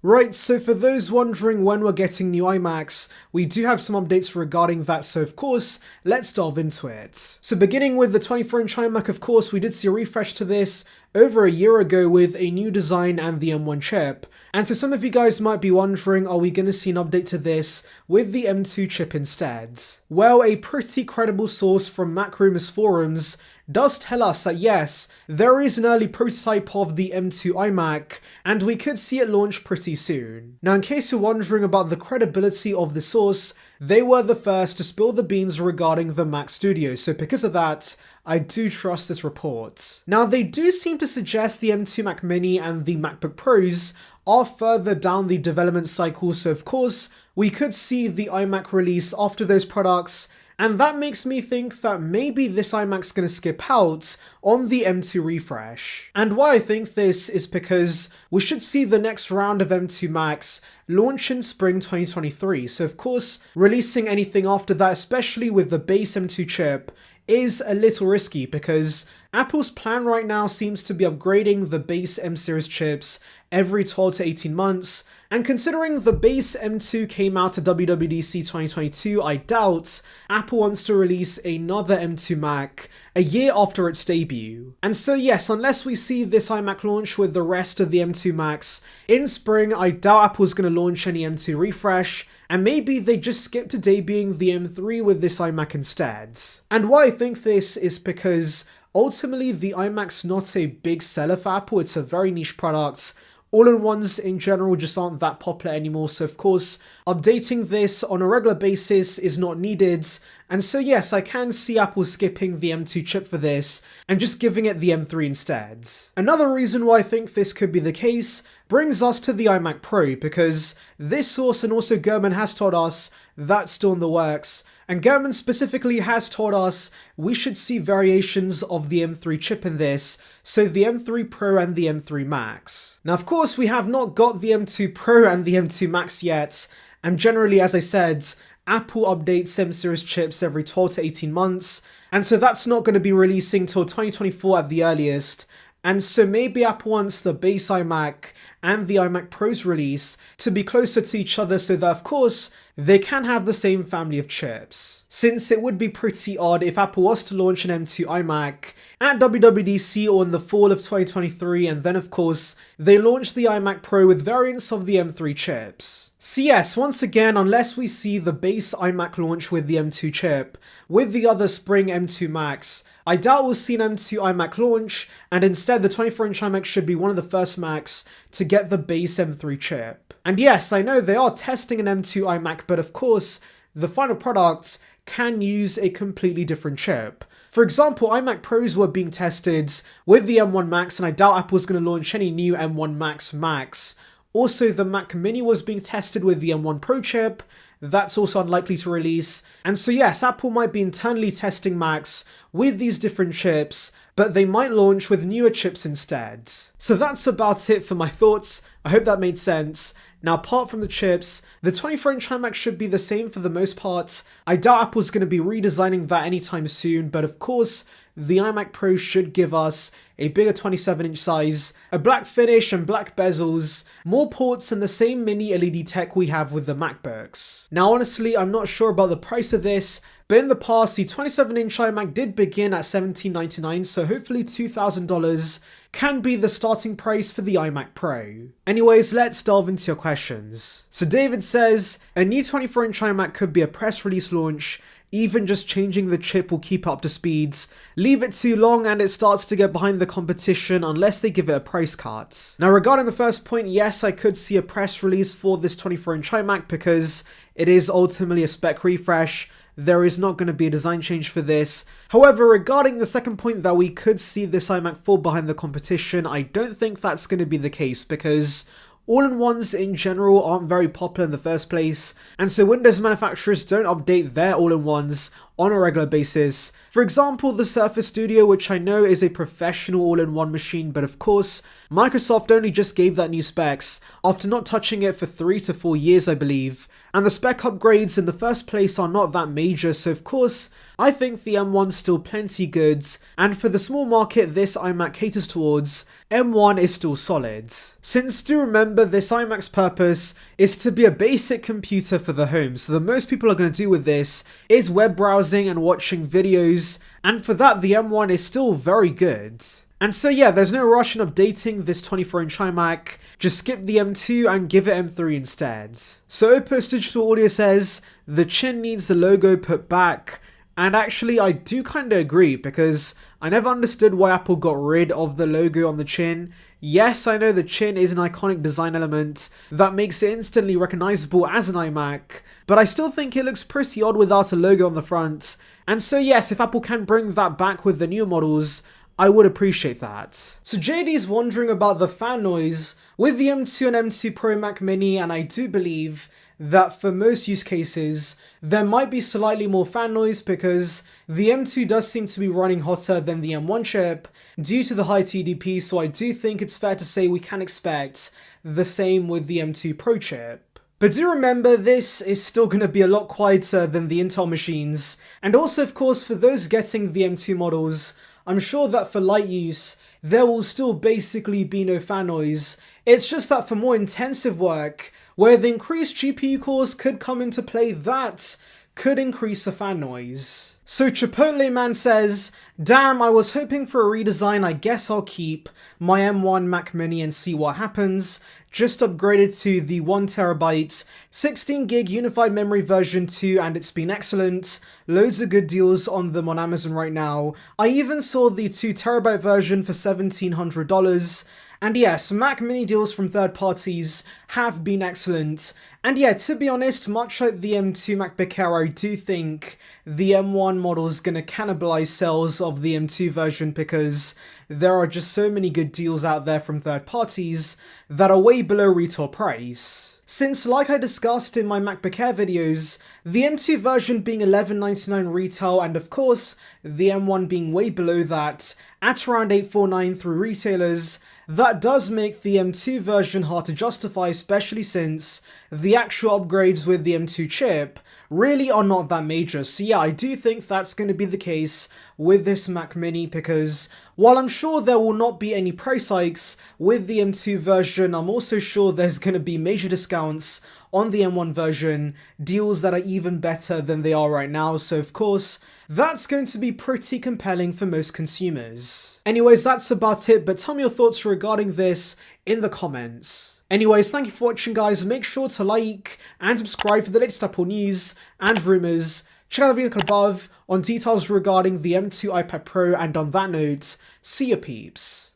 Right, so for those wondering when we're getting new iMacs, we do have some updates regarding that, so of course, let's delve into it. So beginning with the 24-inch iMac, of course, we did see a refresh to this over a year ago with a new design and the M1 chip. And so some of you guys might be wondering, are we going to see an update to this with the M2 chip instead? Well, a pretty credible source from Mac Rumors forums does tell us that yes, there is an early prototype of the M2 iMac, and we could see it launch pretty soon. Now, in case you're wondering about the credibility of the source, they were the first to spill the beans regarding the Mac Studio, so because of that, I do trust this report. Now, they do seem to suggest the M2 Mac Mini and the MacBook Pros are further down the development cycle, so of course, we could see the iMac release after those products, and that makes me think that maybe this iMac's gonna skip out on the M2 refresh. And why I think this is because we should see the next round of M2 Macs launch in spring 2023. So of course, releasing anything after that, especially with the base M2 chip, is a little risky because Apple's plan right now seems to be upgrading the base M series chips every 12 to 18 months, and considering the base M2 came out at WWDC 2022, I doubt Apple wants to release another M2 Mac a year after its debut. And so yes, unless we see this iMac launch with the rest of the M2 Macs in spring, I doubt Apple's going to launch any M2 refresh, and maybe they just skip to debuting the M3 with this iMac instead. And why I think this is because ultimately the iMac's not a big seller for Apple, it's a very niche product. All-in-ones in general just aren't that popular anymore, so of course, updating this on a regular basis is not needed, and so yes, I can see Apple skipping the M2 chip for this, and just giving it the M3 instead. Another reason why I think this could be the case brings us to the iMac Pro, because this source and also Gurman has told us that's still in the works, and Gurman specifically has told us we should see variations of the M3 chip in this, so the M3 Pro and the M3 Max. Now of course we have not got the M2 Pro and the M2 Max yet, and generally, as I said, Apple updates M series chips every 12 to 18 months, and so that's not going to be releasing till 2024 at the earliest. And so maybe Apple wants the base iMac and the iMac Pro's release to be closer to each other so that of course they can have the same family of chips. Since it would be pretty odd if Apple was to launch an M2 iMac at WWDC or in the fall of 2023, and then of course they launch the iMac Pro with variants of the M3 chips. So yes, once again, unless we see the base iMac launch with the M2 chip with the other spring M2 Macs, I doubt we'll see an M2 iMac launch, and instead the 24-inch iMac should be one of the first Macs to get the base M3 chip. And yes, I know they are testing an M2 iMac, but of course, the final product can use a completely different chip. For example, iMac Pros were being tested with the M1 Max, and I doubt Apple's going to launch any new M1 Max. Also, the Mac Mini was being tested with the M1 Pro chip. That's also unlikely to release. And so yes, Apple might be internally testing Macs with these different chips, but they might launch with newer chips instead. So that's about it for my thoughts. I hope that made sense. Now, apart from the chips, the 24-inch iMac should be the same for the most part. I doubt Apple's going to be redesigning that anytime soon, but of course, the iMac Pro should give us a bigger 27-inch size, a black finish and black bezels, more ports, and the same mini LED tech we have with the MacBooks. Now honestly, I'm not sure about the price of this, but in the past, the 27-inch iMac did begin at $1,799, so hopefully $2,000 can be the starting price for the iMac Pro. Anyways, let's delve into your questions. So David says, a new 24-inch iMac could be a press release launch. Even just changing the chip will keep up to speeds. Leave it too long and it starts to get behind the competition unless they give it a price cut. Now regarding the first point, yes, I could see a press release for this 24-inch iMac because it is ultimately a spec refresh. There is not going to be a design change for this. However, regarding the second point that we could see this iMac fall behind the competition, I don't think that's going to be the case because all-in-ones in general aren't very popular in the first place, and so Windows manufacturers don't update their all-in-ones on a regular basis. For example, the Surface Studio, which I know is a professional all-in-one machine, but of course, Microsoft only just gave that new specs after not touching it for 3 to 4 years, I believe. And the spec upgrades in the first place are not that major, so of course, I think the M1's still plenty good, and for the small market this iMac caters towards, M1 is still solid. Since do remember, this iMac's purpose is to be a basic computer for the home, so the most people are going to do with this is web browsing and watching videos, and for that the M1 is still very good. And so yeah, there's no rush in updating this 24-inch iMac, just skip the M2 and give it M3 instead. So Opus Digital Audio says, the chin needs the logo put back, and actually I do kinda agree, because I never understood why Apple got rid of the logo on the chin. Yes, I know the chin is an iconic design element that makes it instantly recognizable as an iMac, but I still think it looks pretty odd without a logo on the front. And so yes, if Apple can bring that back with the newer models, I would appreciate that. So JD's wondering about the fan noise with the M2 and M2 Pro Mac Mini, and I do believe that for most use cases, there might be slightly more fan noise because the M2 does seem to be running hotter than the M1 chip due to the high TDP, so I do think it's fair to say we can expect the same with the M2 Pro chip. But do remember, this is still going to be a lot quieter than the Intel machines, and also of course for those getting the M2 models, I'm sure that for light use, there will still basically be no fan noise. It's just that for more intensive work, where the increased GPU cores could come into play, that could increase the fan noise. So Chipotle Man says, damn, I was hoping for a redesign. I guess I'll keep my M1 Mac Mini and see what happens. Just upgraded to the 1TB 16GB unified memory version 2 and it's been excellent. Loads of good deals on them on Amazon right now. I even saw the 2TB version for $1,700. And yes, Mac Mini deals from third parties have been excellent. And yeah, to be honest, much like the M2 MacBook Air, I do think the M1 model is going to cannibalize sales of the M2 version because there are just so many good deals out there from third parties that are way below retail price. Since, like I discussed in my MacBook Air videos, the M2 version being $11.99 retail and of course the M1 being way below that at around $849 through retailers, that does make the M2 version hard to justify, especially since the actual upgrades with the M2 chip really are not that major. So yeah, I do think that's going to be the case with this Mac Mini because while I'm sure there will not be any price hikes with the M2 version, I'm also sure there's going to be major discounts on the M1 version, deals that are even better than they are right now, so of course, that's going to be pretty compelling for most consumers. Anyways, that's about it, but tell me your thoughts regarding this in the comments. Anyways, thank you for watching guys, make sure to like and subscribe for the latest Apple news and rumours. Check out the video above on details regarding the M2 iPad Pro, and on that note, see ya peeps.